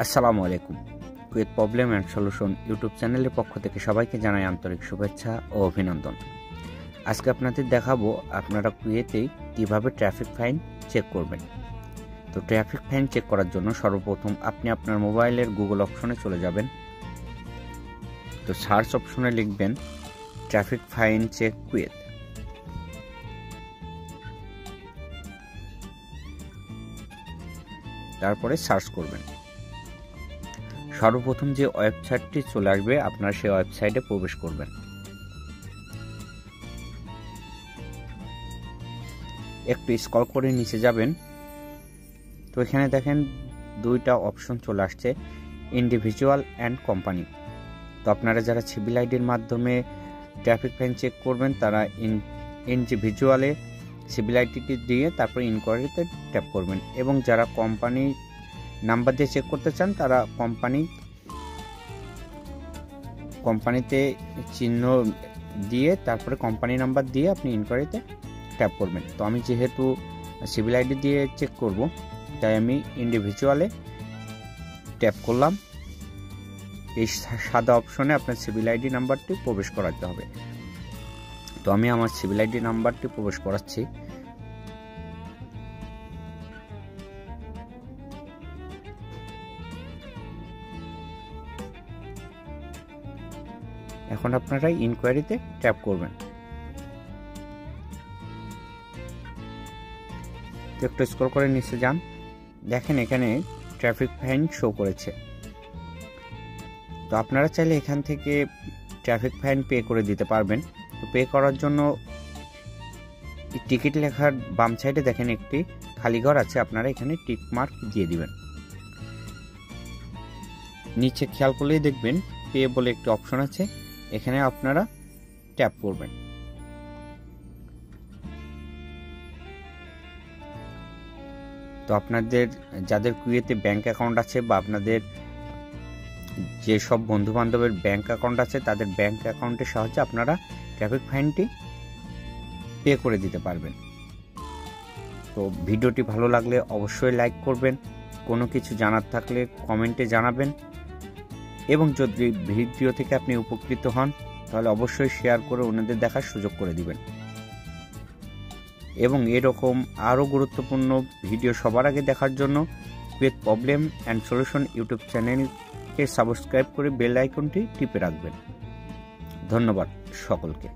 আসসালামু আলাইকুম। Kuwait problem and solution YouTube চ্যানেলের পক্ষ থেকে সবাইকে জানাই আন্তরিক শুভেচ্ছা ও অভিনন্দন। আজকে আপনাদের দেখাবো আপনারা কুয়েতে কিভাবে ট্রাফিক ফাইন চেক করবেন। তো ট্রাফিক ফাইন চেক করার জন্য সর্বপ্রথম আপনি আপনার মোবাইলের গুগল অপশনে চলে যাবেন। তো সার্চ অপশনে লিখবেন ট্রাফিক ফাইন চেক কুয়েত। তারপরে সার্চ করবেন। সর্বপ্রথম যে ওয়েবসাইটটি চলে আসবে আপনারা সেই ওয়েবসাইটে প্রবেশ করবেন। একটু স্ক্রল করে নিচে যাবেন। তো এখানে দেখেন দুইটা অপশন চলে আসছে, ইন্ডিভিজুয়াল অ্যান্ড কোম্পানি। তো আপনারা যারা সিভিল আইডির মাধ্যমে ট্রাফিক ফাইন চেক করবেন তারা ইন্ডিভিজুয়ালে সিভিল আইডিটি দিয়ে তারপর ইনকোয়ারিতে ট্যাপ করবেন, এবং যারা কোম্পানি নাম্বার দিয়ে চেক করতে চান তারা কোম্পানিতে চিহ্ন দিয়ে তারপরে কোম্পানি নাম্বার দিয়ে আপনি ইনকোয়ারিতে ট্যাপ করবেন। তো আমি যেহেতু সিভিল আইডি দিয়ে চেক করব তাই আমি ইন্ডিভিজুয়ালে ট্যাপ করলাম। এই সাদা অপশনে আপনার সিভিল আইডি নাম্বারটি প্রবেশ করাতে হবে। তো আমি আমার সিভিল আইডি নাম্বারটি প্রবেশ করাচ্ছি। এখন আপনারা ইনকোয়ারিতে ট্যাপ করবেন। একটু স্ক্রল করে নিচে যান, দেখেন এখানে ট্রাফিক ফাইন শো করেছে। তো আপনারা চাইলে এখান থেকে ট্রাফিক ফাইন পে করে দিতে পারবেন। তো পে করার জন্য টিকিট লেখার বাম সাইডে দেখেন একটি খালি ঘর আছে, আপনারা এখানে টিক মার্ক দিয়ে দিবেন। নিচে খেয়াল করলেই দেখবেন পে বলে একটি অপশন আছে, এখানে আপনারা ট্যাপ করবেন। তো আপনাদের যাদের কুয়েতে ব্যাংক অ্যাকাউন্ট আছে বা আপনাদের যেসব বন্ধু বান্ধবের ব্যাংক অ্যাকাউন্ট আছে তাদের ব্যাংক অ্যাকাউন্টের সাহায্যে আপনারা ট্রাফিক ফাইনটি পে করে দিতে পারবেন। তো ভিডিওটি ভালো লাগলে অবশ্যই লাইক করবেন, কোনো কিছু জানার থাকলে কমেন্টে জানাবেন, এবং যদি ভিডিও থেকে আপনি উপকৃত হন তাহলে অবশ্যই শেয়ার করে অন্যদের দেখার সুযোগ করে দিবেন। এবং এরকম আরও গুরুত্বপূর্ণ ভিডিও সবার আগে দেখার জন্য Kuwait problem and solution YouTube চ্যানেলকে সাবস্ক্রাইব করে বেল আইকনটি টিপে রাখবেন। ধন্যবাদ সকলকে।